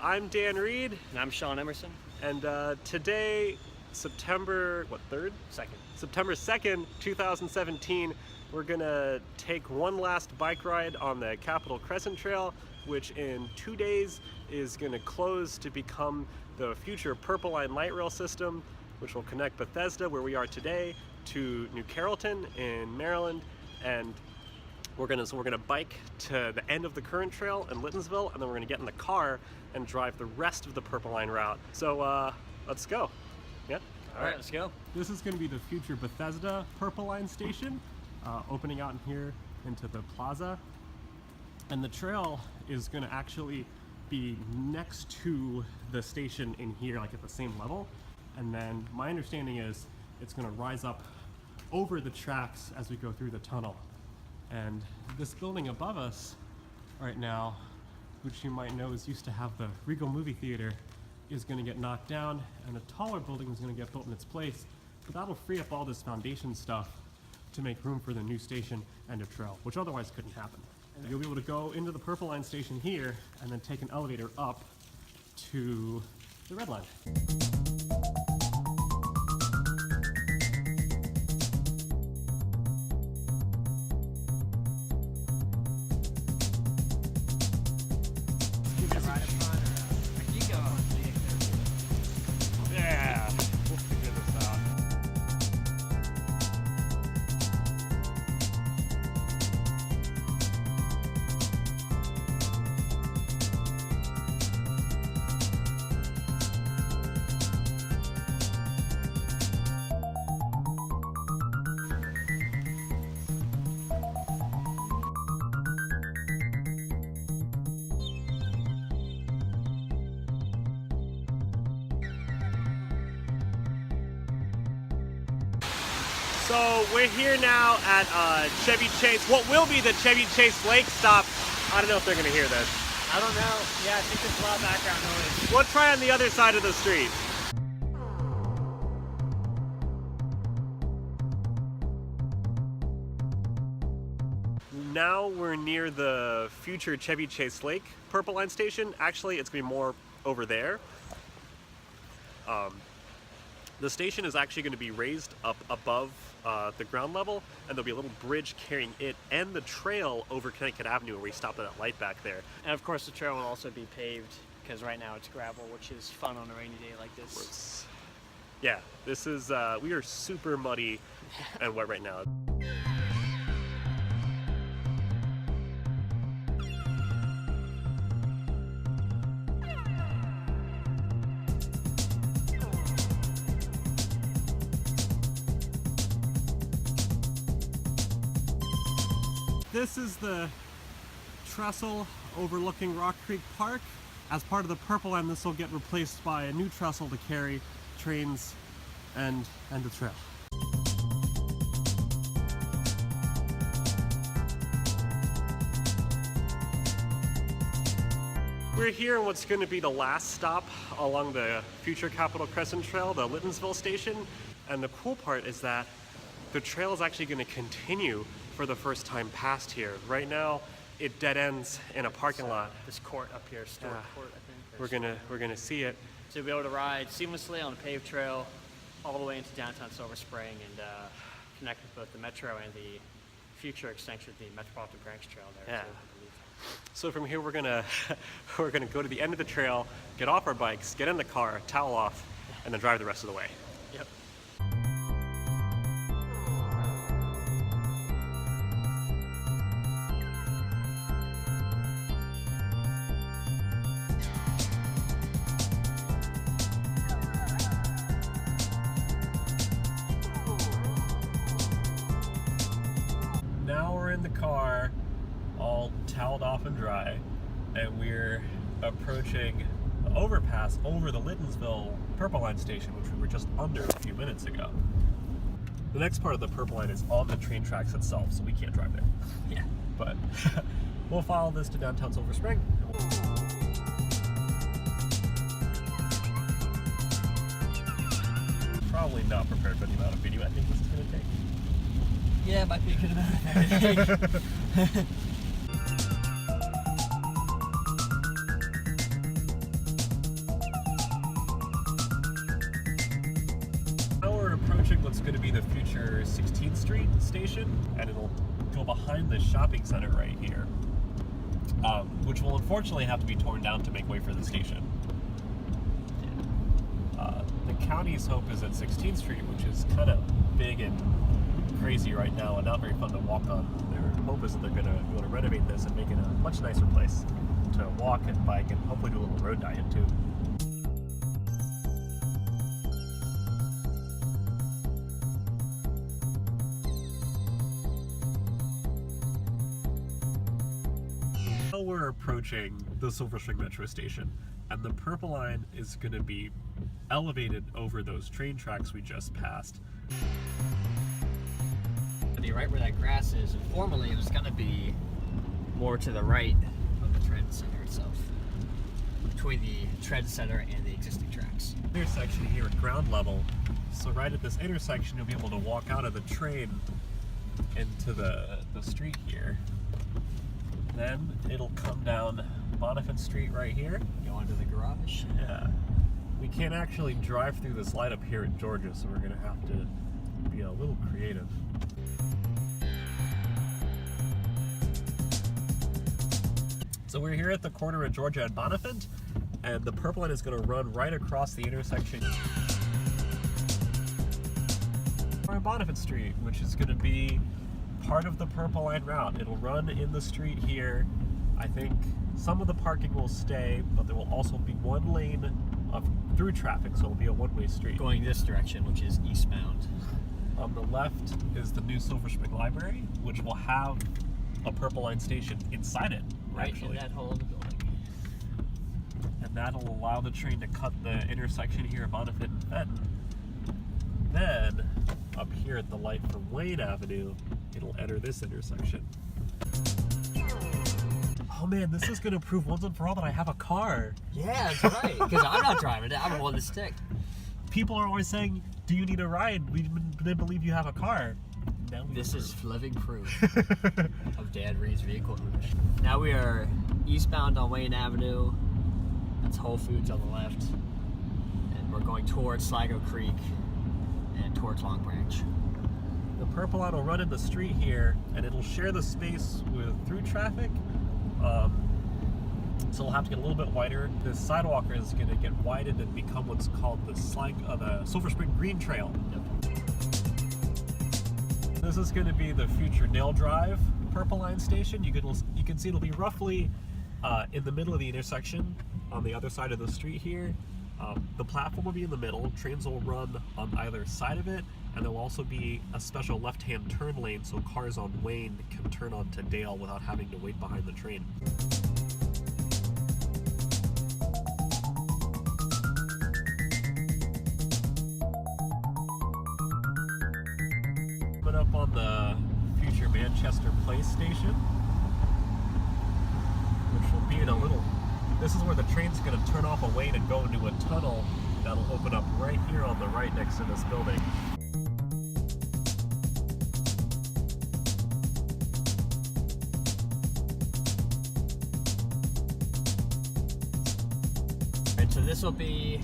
I'm Dan Reed. And I'm Sean Emerson. And today, September 2nd, 2017, we're gonna take one last bike ride on the Capitol Crescent Trail, which in 2 days is gonna close to become the future Purple Line light rail system, which will connect Bethesda, where we are today, to New Carrollton in Maryland. And we're gonna bike to the end of the current trail in Littonsville, and then we're gonna get in the car and drive the rest of the Purple Line route. So let's go. Yeah. All right, let's go. This is gonna be the future Bethesda Purple Line station, opening out in here into the plaza. And the trail is gonna actually be next to the station in here, like at the same level. And then my understanding is it's gonna rise up over the tracks as we go through the tunnel. And this building above us right now, which you might know is used to have the Regal movie theater, is going to get knocked down, and a taller building is going to get built in its place. But that'll free up all this foundation stuff to make room for the new station and a trail, which otherwise couldn't happen. You'll be able to go into the Purple Line station here and then take an elevator up to the Red Line. So we're here now at Chevy Chase, what will be the Chevy Chase Lake stop. I don't know if they're gonna hear this. I don't know. Yeah, I think there's a lot of background noise. We'll try on the other side of the street. Now we're near the future Chevy Chase Lake Purple Line station. Actually, it's gonna be more over there. The station is actually going to be raised up above the ground level, and there'll be a little bridge carrying it and the trail over Connecticut Avenue where we stopped at that light back there. And of course the trail will also be paved, because right now it's gravel, which is fun on a rainy day like this. Yeah, this is, we are super muddy and wet right now. This is the trestle overlooking Rock Creek Park. As part of the Purple Line, this will get replaced by a new trestle to carry trains and the trail. We're here in what's going to be the last stop along the future Capitol Crescent Trail, the Littonsville station. And the cool part is that the trail is actually going to continue for the first time past here. Right now, it dead ends in a parking lot. This court up here, Store Court, I think. We're gonna see it. So you'll be able to ride seamlessly on a paved trail all the way into downtown Silver Spring and connect with both the Metro and the future extension of the Metropolitan Branch Trail there. Yeah. Too, I believe. So from here, we're gonna go to the end of the trail, get off our bikes, get in the car, towel off, and then drive the rest of the way. Yep. In the car, all toweled off and dry, and we're approaching the overpass over the Littonsville Purple Line station, which we were just under a few minutes ago. The next part of the Purple Line is on the train tracks itself, so we can't drive there. Yeah. But we'll follow this to downtown Silver Spring. Probably not prepared for the amount of video I think this is going to take. Yeah, it might be a good amount of editing. going to be the future 16th Street station, and it'll go behind the shopping center right here, which will unfortunately have to be torn down to make way for the station. The county's hope is at 16th Street, which is kind of big and crazy right now and not very fun to walk on. Their hope is that they're going to be able to renovate this and make it a much nicer place to walk and bike and hopefully do a little road diet too. Now we're approaching the Silver Spring Metro Station, and the Purple Line is going to be elevated over those train tracks we just passed. Right where that grass is, and formerly it was going to be more to the right of the trend center itself, between the trend center and the existing tracks. Intersection here at ground level, so right at this intersection you'll be able to walk out of the train into the street here. Then it'll come down Bonifant Street right here. Go into the garage. Yeah. We can't actually drive through this light up here at Georgia, so we're going to have to be a little creative. So we're here at the corner of Georgia and Bonifant, and the Purple Line is going to run right across the intersection. We're on Bonifant Street, which is going to be part of the Purple Line route. It'll run in the street here. I think some of the parking will stay, but there will also be one lane of through traffic, so it'll be a one-way street. Going this direction, which is eastbound. On the left is the new Silver Spring Library, which will have a Purple Line station inside it. Right actually. in that hole in the building. And that'll allow the train to cut the intersection here at Bonifant and Fenton. Then, up here at the light from Wayne Avenue, it'll enter this intersection. Oh man, this is going to prove once and for all that I have a car. Yeah, that's right, because I'm not driving it. I'm the one that's stick. People are always saying, do you need a ride? We didn't believe you have a car. This is living proof of Dan Reed's vehicle ownership. Now we are eastbound on Wayne Avenue. That's Whole Foods on the left. And we're going towards Sligo Creek and towards Long Branch. The Purple Line will run in the street here, and it'll share the space with through traffic. So we'll have to get a little bit wider. This sidewalk is going to get widened and become what's called the Silver Spring Green Trail. Yep. This is going to be the future Nail Drive Purple Line station. You can see it'll be roughly in the middle of the intersection on the other side of the street here. The platform will be in the middle. Trains will run on either side of it, and there will also be a special left-hand turn lane so cars on Wayne can turn onto Dale without having to wait behind the train. Up on the future Manchester Place station, which will be in a little. This is where the train's going to turn off a Wayne and go into a tunnel that'll open up right here on the right next to this building. Right, so this will be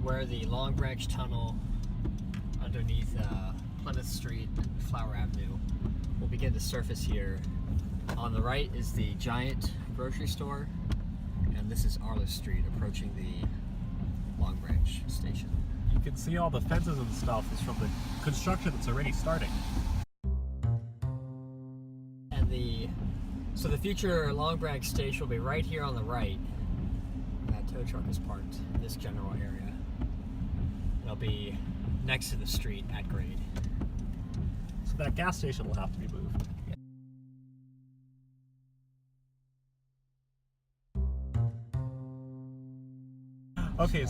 where the Long Branch Tunnel underneath Plymouth Street and Flower Avenue will begin to surface here. On the right is the giant grocery store, and this is Arliss Street approaching the Long Branch station. You can see all the fences and stuff is from the construction that's already starting. And so the future Long Branch station will be right here on the right. That tow truck is parked in this general area. It'll be next to the street at grade. So that gas station will have to be moved. Okay,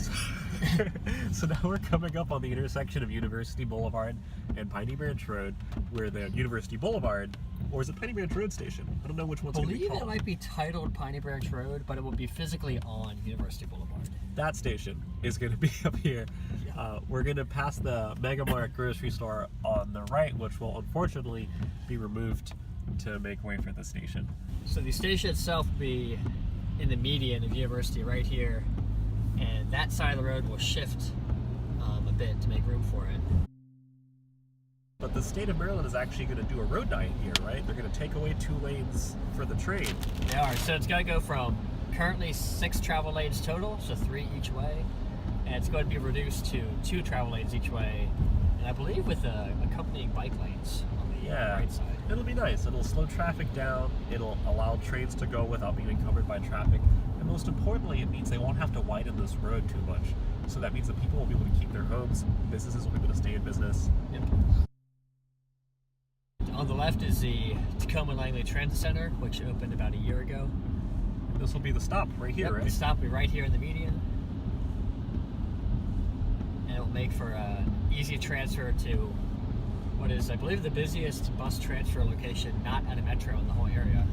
so now we're coming up on the intersection of University Boulevard and Piney Branch Road, where the University Boulevard, or is it Piney Branch Road Station? I don't know which one's going to be called. I believe it might be titled Piney Branch Road, but it will be physically on University Boulevard. That station is going to be up here. Yeah. We're going to pass the Mega Mart grocery store on the right, which will unfortunately be removed to make way for the station. So the station itself will be in the median of University right here, and that side of the road will shift a bit to make room for it. but the state of Maryland is actually going to do a road diet here, right? They're going to take away 2 lanes for the train. They are. So it's going to go from currently 6 travel lanes total, so 3 each way, and it's going to be reduced to 2 travel lanes each way, and I believe with accompanying bike lanes on the right side. It'll be nice. It'll slow traffic down. It'll allow trains to go without being encumbered by traffic. And most importantly, it means they won't have to widen this road too much. So that means that people will be able to keep their homes, businesses will be able to stay in business. Yep. On the left is the Tacoma Langley Transit Center, which opened about a year ago. This will be the stop right here, right? The stop will be right here in the median. And it will make for an easy transfer to what is, I believe, the busiest bus transfer location not at a metro in the whole area.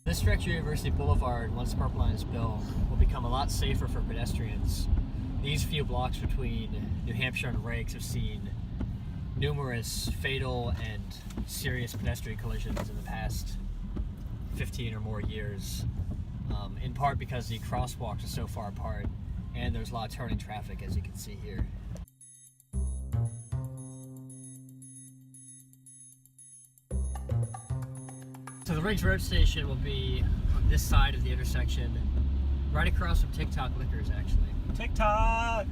This stretch of University Boulevard, once the Purple Line is built, will become a lot safer for pedestrians. These few blocks between New Hampshire and Rakes have seen numerous fatal and serious pedestrian collisions in the past 15 or more years, in part because the crosswalks are so far apart and there's a lot of turning traffic, as you can see here. So the Riggs Road Station will be on this side of the intersection, right across from TikTok Liquors, actually. TikTok!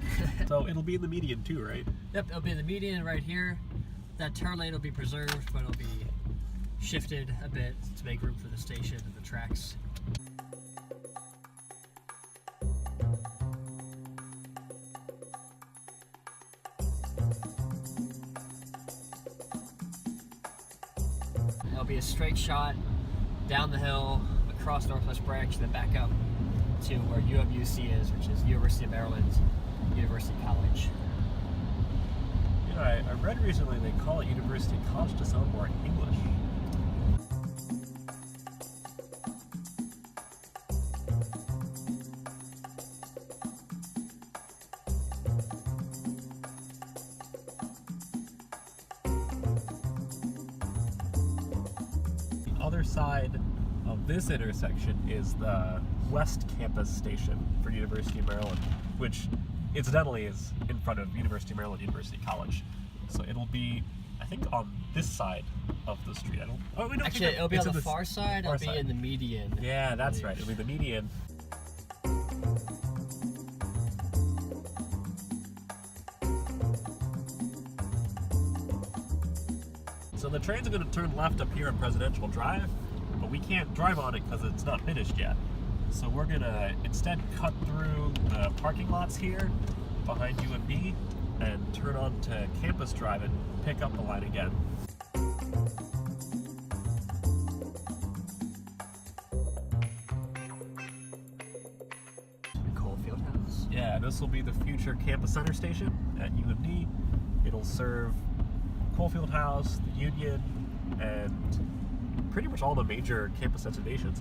So it'll be in the median too, right? Yep, it'll be in the median right here. That turn lane will be preserved, but it'll be shifted a bit to make room for the station and the tracks. It'll be a straight shot down the hill, across Northwest Branch, then back up to where UMUC is, which is University of Maryland University College. You know, I read recently they call it University College to sound more English. The other side of this intersection is the West Campus station for University of Maryland, which incidentally is in front of University of Maryland University College. So it'll be, I think, on this side of the street. Actually, it'll be on the far side. It'll be in the median. Yeah, that's right. It'll be the median. So the trains are going to turn left up here on Presidential Drive, but we can't drive on it because it's not finished yet. So we're going to instead cut through the parking lots here behind UMB and turn on to Campus Drive and pick up the line again. Coalfield House. Yeah, this will be the future Campus Center station at UMD. It'll serve Coalfield House, the Union, and pretty much all the major campus destinations.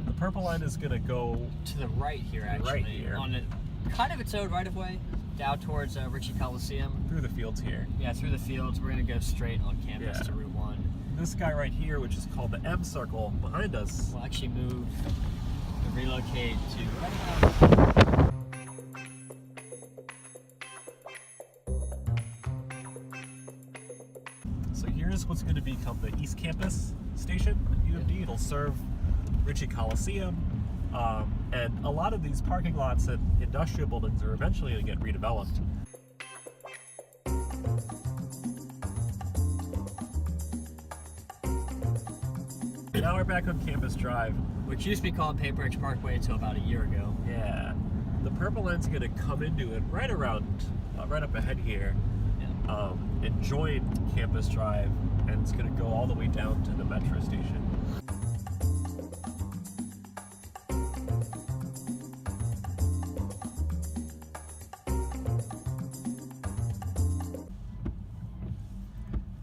The Purple Line is going to go to the right here, actually. Right here. On it, kind of its own right of way, down towards Ritchie Coliseum. Through the fields here. Yeah, through the fields. We're going to go straight on campus to Route 1. This guy right here, which is called the M Circle, behind us. We'll actually move and relocate to right about. So here's what's going to become the East Campus station at UMD. It'll serve Ritchie Coliseum, and a lot of these parking lots and industrial buildings are eventually going to get redeveloped. Now we're back on Campus Drive, which used to be called Paper Ridge Parkway until about a year ago. Yeah, the Purple Line's going to come into it right around, right up ahead here, and join Campus Drive, and it's going to go all the way down to the metro station.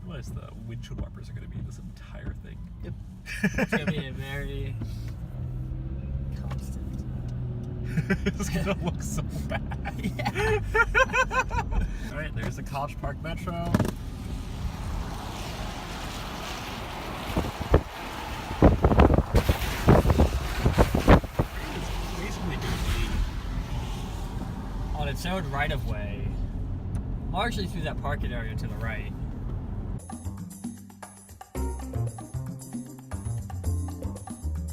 Realize the windshield wipers are going to be this entire thing. Yep. It's going to be a very constant. It's going to look so bad. Yeah. Alright, there's the College Park Metro. zoned right-of-way, largely through that parking area to the right.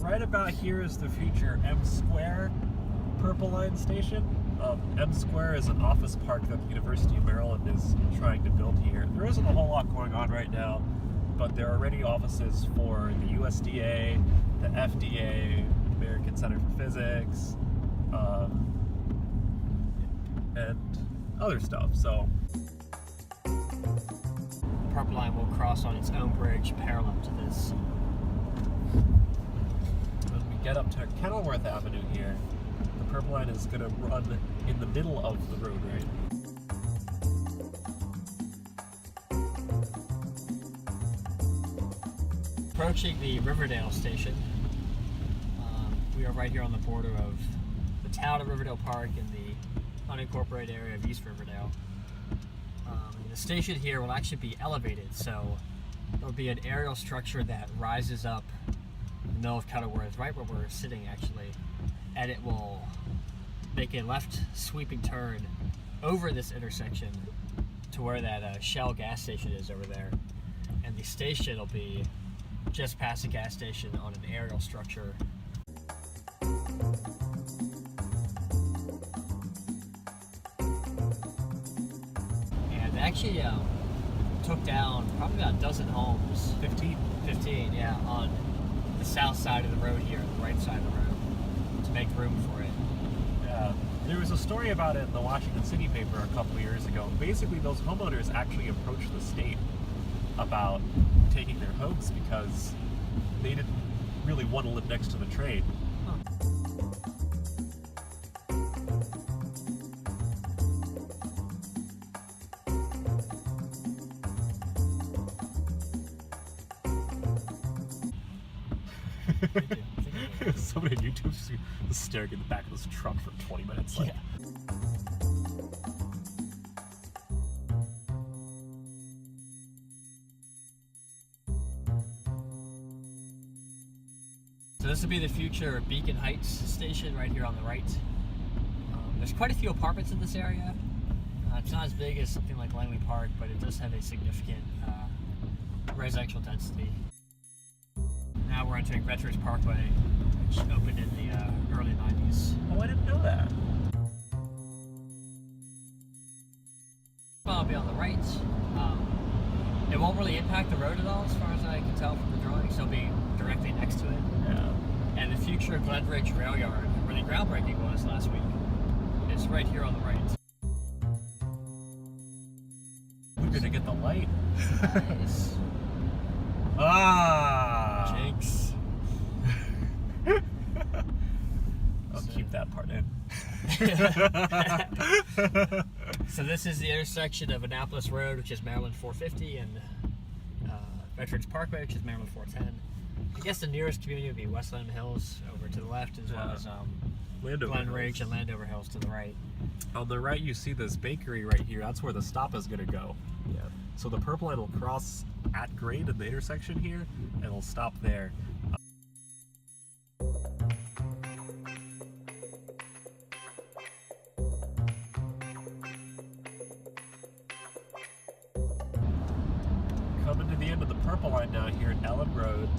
Right about here is the future M Square Purple Line station. M Square is an office park that the University of Maryland is trying to build here. There isn't a whole lot going on right now, but there are already offices for the USDA, the FDA, American Center for Physics, and other stuff. So The Purple Line will cross on its own bridge parallel to this. when we get up to Kenilworth Avenue here, the Purple Line is going to run in the middle of the roadway. Approaching the Riverdale station. We are right here on the border of the town of Riverdale Park and the unincorporated area of East Riverdale. The station here will actually be elevated, so there'll be an aerial structure that rises up in the middle of Kenilworth, right where we're sitting actually, and it will make a left sweeping turn over this intersection to where that Shell gas station is over there. And the station will be just past the gas station on an aerial structure. And they actually took down probably about a dozen homes. 15, yeah, on the south side of the road here, the right side of the road, to make room for it. There was a story about it in the Washington City paper a couple of years ago. Basically, those homeowners actually approached the state about taking their homes because they didn't really want to live next to the train. Somebody on YouTube was staring in the back of this truck for 20 minutes. Like, Yeah. So this will be the future Beacon Heights station right here on the right. There's quite a few apartments in this area. It's not as big as something like Langley Park, but it does have a significant residential density. Now we're entering Veterans Parkway, which opened in the early 90s. oh, I didn't know that. I'll be on the right. It won't really impact the road at all, as far as I can tell from the drawings. It'll be directly next to it. Yeah. And the future Glenridge rail yard, where the groundbreaking was last week, is right here on the right. We're gonna get the light. Nice. Ah! Jinx. I'll keep that part in. So this is the intersection of Annapolis Road, which is Maryland 450, and Veterans Parkway, which is Maryland 410. I guess the nearest community would be Westland Hills over to the left, as well as Glenridge and Landover Hills to the right. On the right, you see this bakery right here. That's where the stop is going to go. Yeah. So the Purple Line will cross at grade at the intersection here, and it'll stop there. Coming to the end of the Purple Line now here at Ellen Road.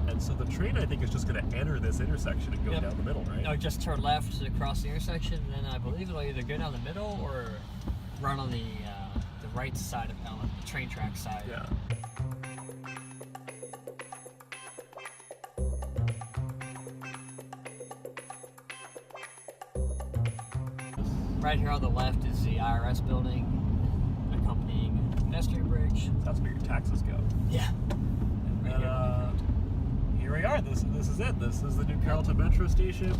And so the train, I think, is just going to enter this intersection and go Yep. down the middle, right? No, just turn left to cross the intersection, and then I believe it'll either go down the middle or run on the right side of Ellen, the train track side. Yeah. Right here on the left is the IRS building, accompanying the pedestrian bridge. That's where your taxes go. Yeah. And here we are. This is it. This is the New Carrollton Metro Station.